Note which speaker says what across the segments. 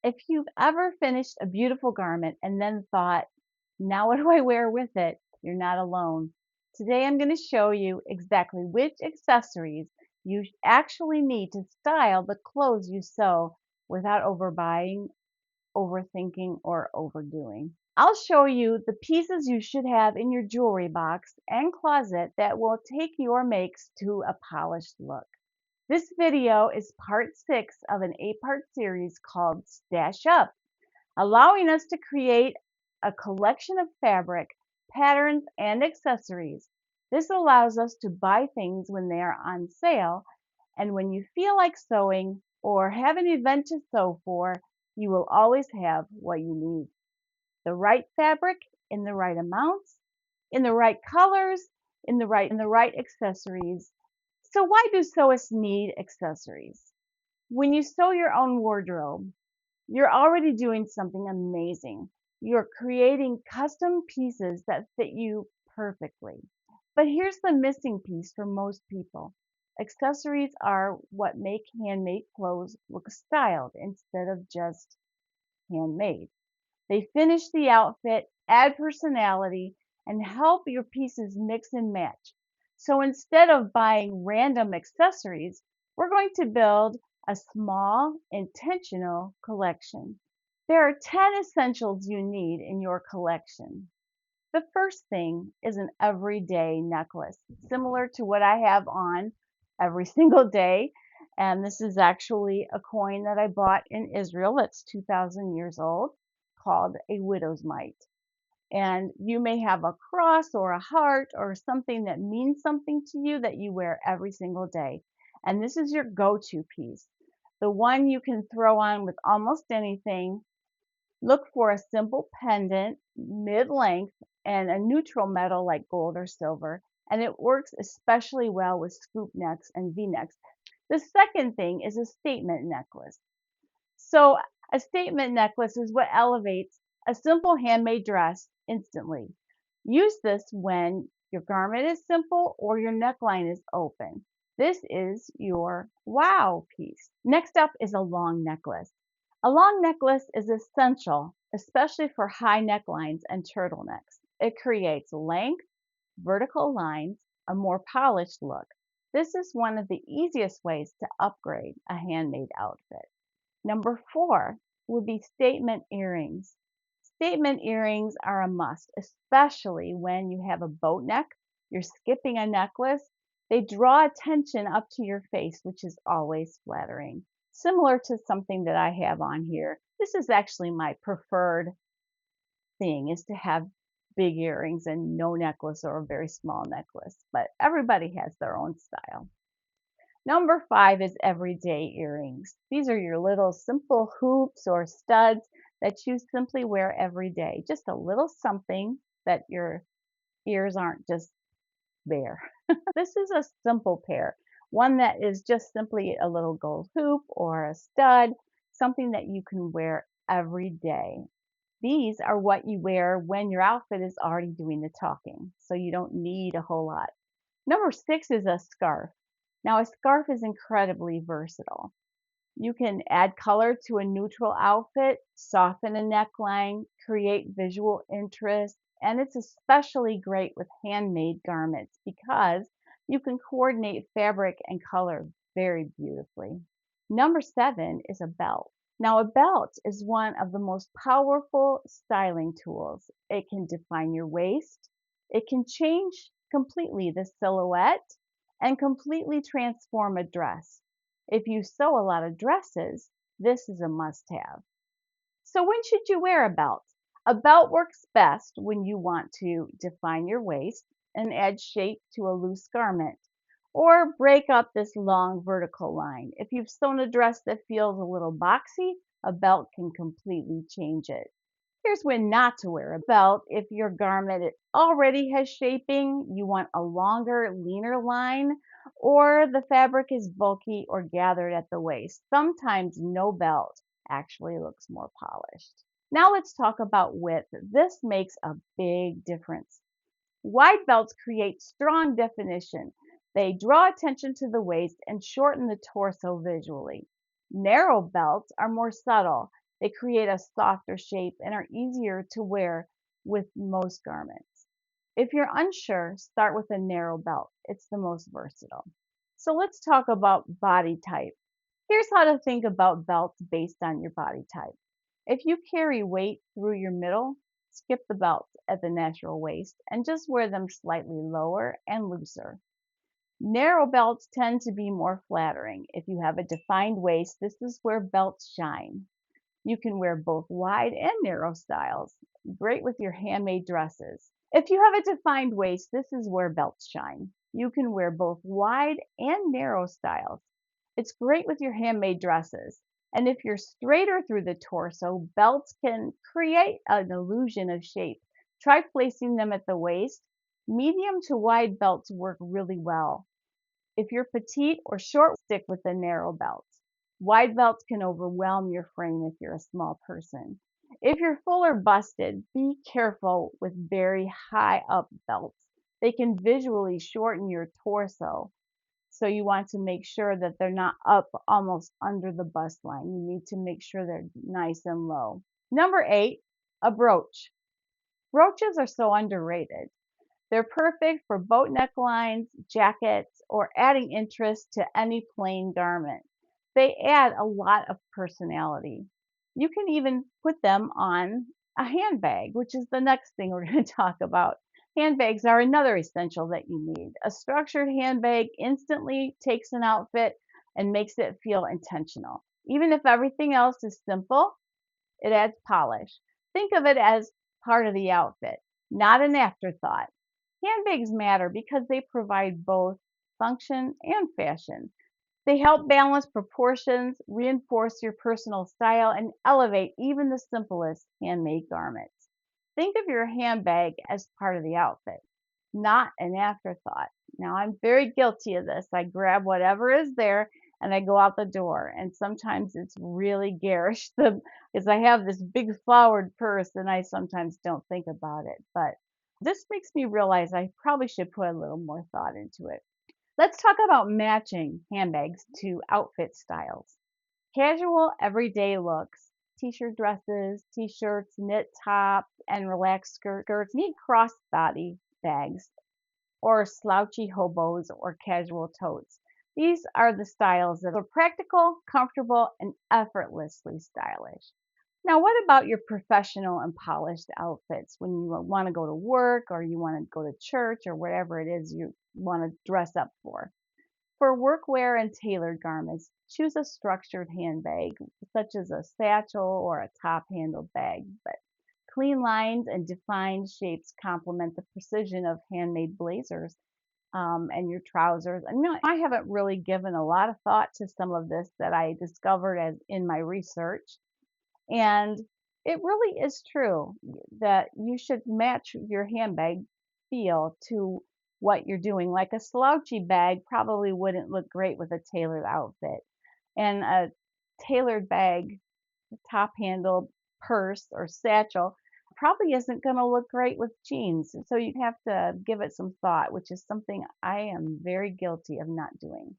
Speaker 1: If you've ever finished a beautiful garment and then thought, now what do I wear with it? You're not alone. Today I'm going to show you exactly which accessories you actually need to style the clothes you sew without overbuying, overthinking, or overdoing. I'll show you the pieces you should have in your jewelry box and closet that will take your makes to a polished look. This video is part 6 of an 8-part series called Stash Up, allowing us to create a collection of fabric, patterns, and accessories. This allows us to buy things when they are on sale, and when you feel like sewing or have an event to sew for, you will always have what you need. The right fabric in the right amounts, in the right colors, in the right accessories. So why do sewists need accessories? When you sew your own wardrobe, you're already doing something amazing. You're creating custom pieces that fit you perfectly. But here's the missing piece for most people. Accessories are what make handmade clothes look styled instead of just handmade. They finish the outfit, add personality, and help your pieces mix and match. So instead of buying random accessories, we're going to build a small, intentional collection. There are 10 essentials you need in your collection. The first thing is an everyday necklace, similar to what I have on every single day. And this is actually a coin that I bought in Israel that's 2,000 years old, called a widow's mite. And you may have a cross or a heart or something that means something to you that you wear every single day. And this is your go-to piece, the one you can throw on with almost anything. Look for a simple pendant, mid-length, and a neutral metal like gold or silver, and it works especially well with scoop necks and V-necks. The second thing is a statement necklace. So a statement necklace is what elevates a simple handmade dress instantly. Use this when your garment is simple or your neckline is open. This is your wow piece. Next up is a long necklace. A long necklace is essential, especially for high necklines and turtlenecks. It creates length, vertical lines, a more polished look. This is one of the easiest ways to upgrade a handmade outfit. Number 4 would be statement earrings. Statement earrings are a must, especially when you have a boat neck, you're skipping a necklace. They draw attention up to your face, which is always flattering. Similar to something that I have on here. This is actually my preferred thing, is to have big earrings and no necklace or a very small necklace, but everybody has their own style. Number 5 is everyday earrings. These are your little simple hoops or studs that you simply wear every day. Just a little something that your ears aren't just bare. This is a simple pair, one that is just simply a little gold hoop or a stud, something that you can wear every day. These are what you wear when your outfit is already doing the talking, so you don't need a whole lot. Number 6 is a scarf. Now, a scarf is incredibly versatile. You can add color to a neutral outfit, soften a neckline, create visual interest, and it's especially great with handmade garments because you can coordinate fabric and color very beautifully. Number 7 is a belt. Now, a belt is one of the most powerful styling tools. It can define your waist, it can change completely the silhouette, and completely transform a dress. If you sew a lot of dresses, this is a must-have. So when should you wear a belt? A belt works best when you want to define your waist and add shape to a loose garment, or break up this long vertical line. If you've sewn a dress that feels a little boxy, a belt can completely change it. Here's when not to wear a belt. If your garment already has shaping, you want a longer, leaner line, or the fabric is bulky or gathered at the waist. Sometimes no belt actually looks more polished. Now let's talk about width. This makes a big difference. Wide belts create strong definition. They draw attention to the waist and shorten the torso visually. Narrow belts are more subtle. They create a softer shape and are easier to wear with most garments. If you're unsure, start with a narrow belt. It's the most versatile. So let's talk about body type. Here's how to think about belts based on your body type. If you carry weight through your middle, skip the belt at the natural waist and just wear them slightly lower and looser. Narrow belts tend to be more flattering. If you have a defined waist, this is where belts shine. You can wear both wide and narrow styles. Great with your handmade dresses. If you have a defined waist, this is where belts shine. You can wear both wide and narrow styles. It's great with your handmade dresses. And if you're straighter through the torso, belts can create an illusion of shape. Try placing them at the waist. Medium to wide belts work really well. If you're petite or short, stick with the narrow belts. Wide belts can overwhelm your frame if you're a small person. If you're full or busted, be careful with very high up belts. They can visually shorten your torso. So you want to make sure that they're not up almost under the bust line. You need to make sure they're nice and low. Number 8, a brooch. Brooches are so underrated. They're perfect for boat necklines, jackets, or adding interest to any plain garment. They add a lot of personality. You can even put them on a handbag, which is the next thing we're going to talk about. Handbags are another essential that you need. A structured handbag instantly takes an outfit and makes it feel intentional. Even if everything else is simple, it adds polish. Think of it as part of the outfit, not an afterthought. Handbags matter because they provide both function and fashion. They help balance proportions, reinforce your personal style, and elevate even the simplest handmade garments. Think of your handbag as part of the outfit, not an afterthought. Now, I'm very guilty of this. I grab whatever is there and I go out the door. And sometimes it's really garish because I have this big flowered purse and I sometimes don't think about it. But this makes me realize I probably should put a little more thought into it. Let's talk about matching handbags to outfit styles. Casual, everyday looks. T-shirt dresses, t-shirts, knit tops, and relaxed skirts need crossbody bags or slouchy hobos or casual totes. These are the styles that are practical, comfortable, and effortlessly stylish. Now, what about your professional and polished outfits when you want to go to work or you want to go to church or whatever it is you want to dress up for? For workwear and tailored garments, choose a structured handbag, such as a satchel or a top-handled bag. But clean lines and defined shapes complement the precision of handmade blazers and your trousers. I know I haven't really given a lot of thought to some of this that I discovered as in my research. And it really is true that you should match your handbag feel to what you're doing. Like a slouchy bag probably wouldn't look great with a tailored outfit. And a tailored bag, top handled purse or satchel probably isn't going to look great with jeans. So you have to give it some thought, which is something I am very guilty of not doing.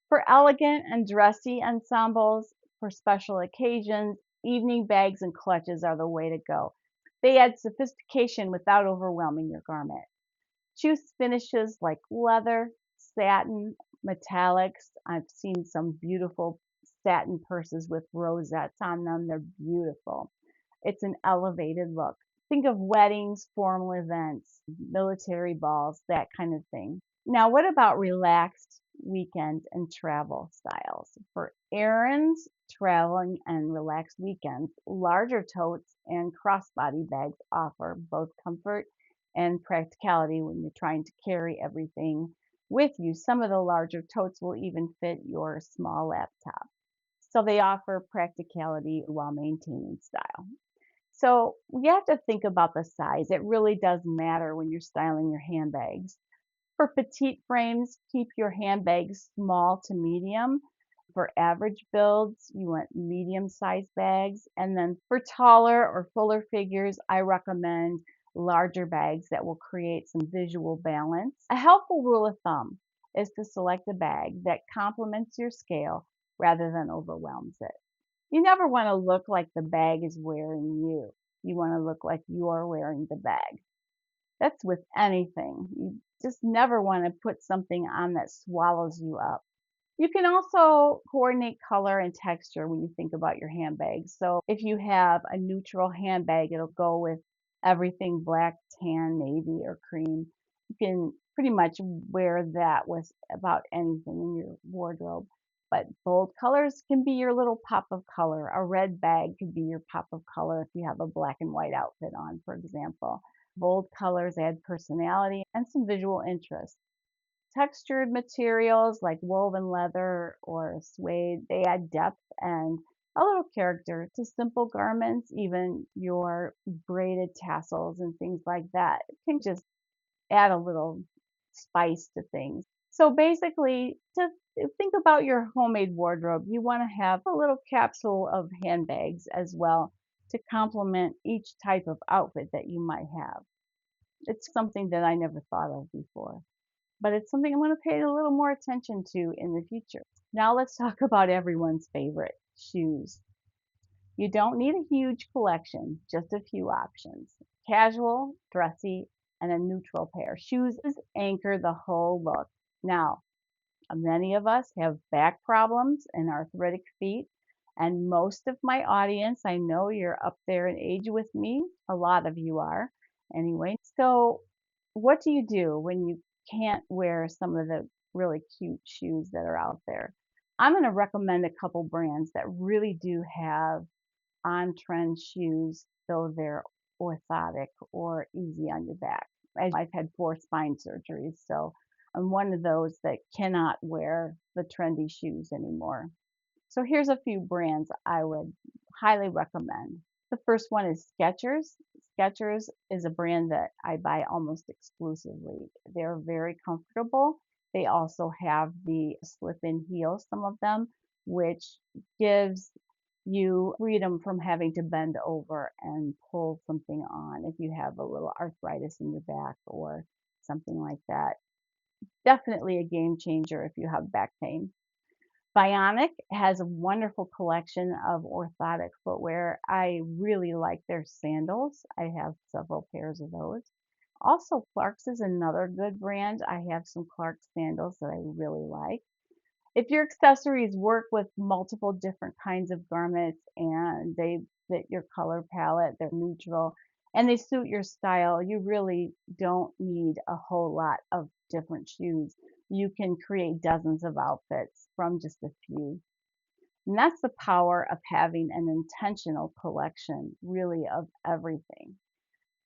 Speaker 1: For elegant and dressy ensembles, for special occasions, evening bags and clutches are the way to go. They add sophistication without overwhelming your garment. Choose finishes like leather, satin, metallics. I've seen some beautiful satin purses with rosettes on them. They're beautiful. It's an elevated look. Think of weddings, formal events, military balls, that kind of thing. Now, what about relaxed weekend and travel styles? For errands, traveling, and relaxed weekends, larger totes and crossbody bags offer both comfort and practicality when you're trying to carry everything with you. Some of the larger totes will even fit your small laptop. So they offer practicality while maintaining style. So you have to think about the size. It really does matter when you're styling your handbags. For petite frames, keep your handbags small to medium. For average builds, you want medium-sized bags. And then for taller or fuller figures, I recommend larger bags that will create some visual balance. A helpful rule of thumb is to select a bag that complements your scale rather than overwhelms it. You never want to look like the bag is wearing you. You want to look like you're wearing the bag. That's with anything. You just never want to put something on that swallows you up. You can also coordinate color and texture when you think about your handbags. So if you have a neutral handbag, it'll go with everything black, tan, navy, or cream. You can pretty much wear that with about anything in your wardrobe. But bold colors can be your little pop of color. A red bag could be your pop of color if you have a black and white outfit on, for example. Bold colors add personality and some visual interest. Textured materials like woven leather or suede, they add depth and a little character to simple garments. Even your braided tassels and things like that can just add a little spice to things. So basically, to think about your homemade wardrobe, you want to have a little capsule of handbags as well to complement each type of outfit that you might have. It's something that I never thought of before, but it's something I'm going to pay a little more attention to in the future. Now let's talk about everyone's favorite, shoes. You don't need a huge collection, just a few options. Casual, dressy, and a neutral pair. Shoes anchor the whole look. Now, many of us have back problems and arthritic feet, and most of my audience, I know you're up there in age with me. A lot of you are anyway. So, what do you do when you can't wear some of the really cute shoes that are out there? I'm going to recommend a couple brands that really do have on trend shoes, though they're orthotic or easy on your back. I've had 4 spine surgeries, so I'm one of those that cannot wear the trendy shoes anymore. So here's a few brands I would highly recommend. The first one is Skechers. Skechers is a brand that I buy almost exclusively. They're very comfortable. They also have the slip-in heels, some of them, which gives you freedom from having to bend over and pull something on if you have a little arthritis in your back or something like that. Definitely a game changer if you have back pain. Bionic has a wonderful collection of orthotic footwear. I really like their sandals. I have several pairs of those. Also, Clark's is another good brand. I have some Clark's sandals that I really like. If your accessories work with multiple different kinds of garments and they fit your color palette, they're neutral, and they suit your style, you really don't need a whole lot of different shoes. You can create dozens of outfits from just a few. And that's the power of having an intentional collection, really, of everything.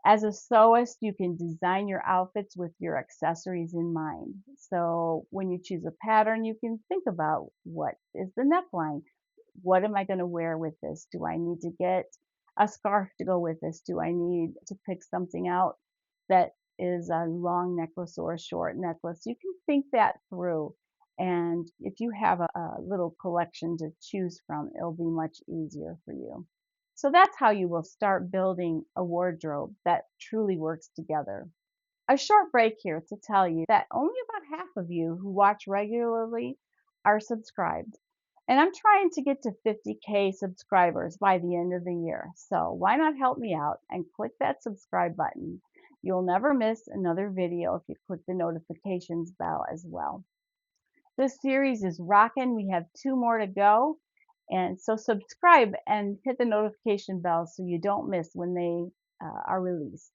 Speaker 1: As a sewist, you can design your outfits with your accessories in mind. So when you choose a pattern, you can think about what is the neckline? What am I going to wear with this? Do I need to get a scarf to go with this? Do I need to pick something out that is a long necklace or a short necklace? You can think that through. And if you have a little collection to choose from, it'll be much easier for you. So that's how you will start building a wardrobe that truly works together. A short break here to tell you that only about half of you who watch regularly are subscribed. And I'm trying to get to 50K subscribers by the end of the year. So why not help me out and click that subscribe button? You'll never miss another video if you click the notifications bell as well. This series is rocking. We have 2 more to go. And so subscribe and hit the notification bell so you don't miss when they are released.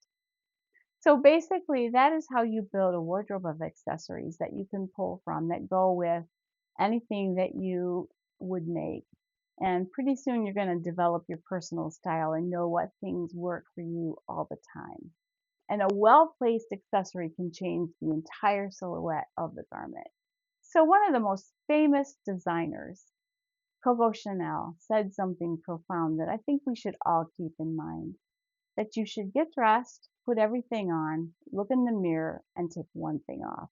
Speaker 1: So basically, that is how you build a wardrobe of accessories that you can pull from that go with anything that you would make. And pretty soon you're going to develop your personal style and know what things work for you all the time. And a well-placed accessory can change the entire silhouette of the garment. So one of the most famous designers, Coco Chanel, said something profound that I think we should all keep in mind. That you should get dressed, put everything on, look in the mirror, and take one thing off.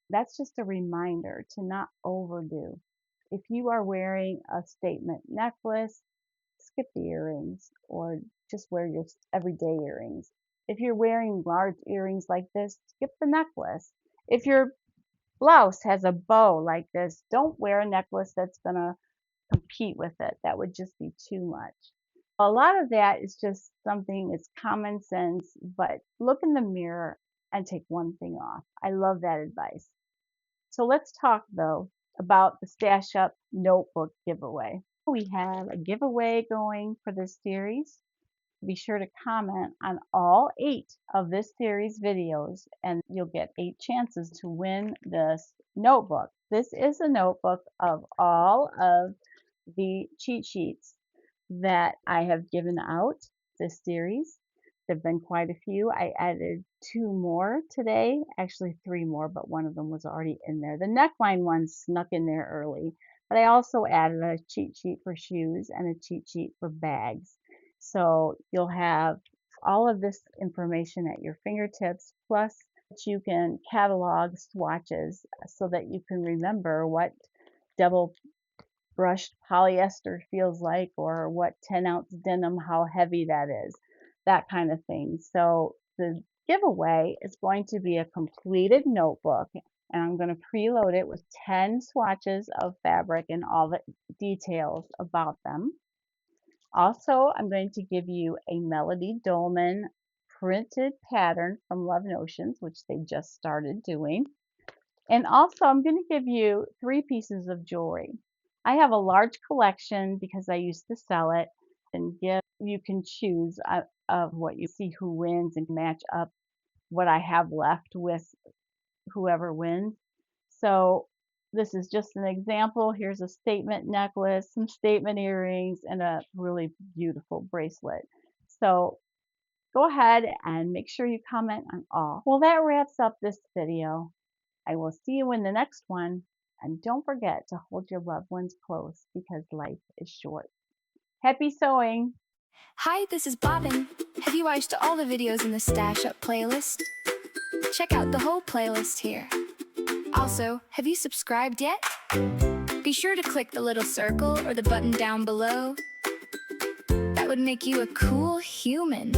Speaker 1: That's just a reminder to not overdo. If you are wearing a statement necklace, skip the earrings or just wear your everyday earrings. If you're wearing large earrings like this, skip the necklace. If your blouse has a bow like this, don't wear a necklace that's going to compete with it. That would just be too much. A lot of that is just something, it's common sense, but look in the mirror and take one thing off. I love that advice. So let's talk though about the Stash Up notebook giveaway. We have a giveaway going for this series. Be sure to comment on all 8 of this series videos and you'll get 8 chances to win this notebook. This is a notebook of all of the cheat sheets that I have given out this series. There've been quite a few. I added 2 more today, actually 3 more, but one of them was already in there. The neckline one snuck in there early, but I also added a cheat sheet for shoes and a cheat sheet for bags. So you'll have all of this information at your fingertips, plus you can catalog swatches so that you can remember what double brushed polyester feels like, or what 10-ounce denim, how heavy that is, that kind of thing. So the giveaway is going to be a completed notebook, and I'm going to preload it with 10 swatches of fabric and all the details about them. Also, I'm going to give you a Melody Dolman printed pattern from Love Notions, which they just started doing. And also, I'm going to give you 3 pieces of jewelry. I have a large collection because I used to sell it, and you can choose of what you see who wins and match up what I have left with whoever wins. So this is just an example. Here's a statement necklace, some statement earrings, and a really beautiful bracelet. So go ahead and make sure you comment on all. Well, that wraps up this video. I will see you in the next one. And don't forget to hold your loved ones close because life is short. Happy sewing!
Speaker 2: Hi, this is Bobbin. Have you watched all the videos in the Stash Up playlist? Check out the whole playlist here. Also, have you subscribed yet? Be sure to click the little circle or the button down below. That would make you a cool human.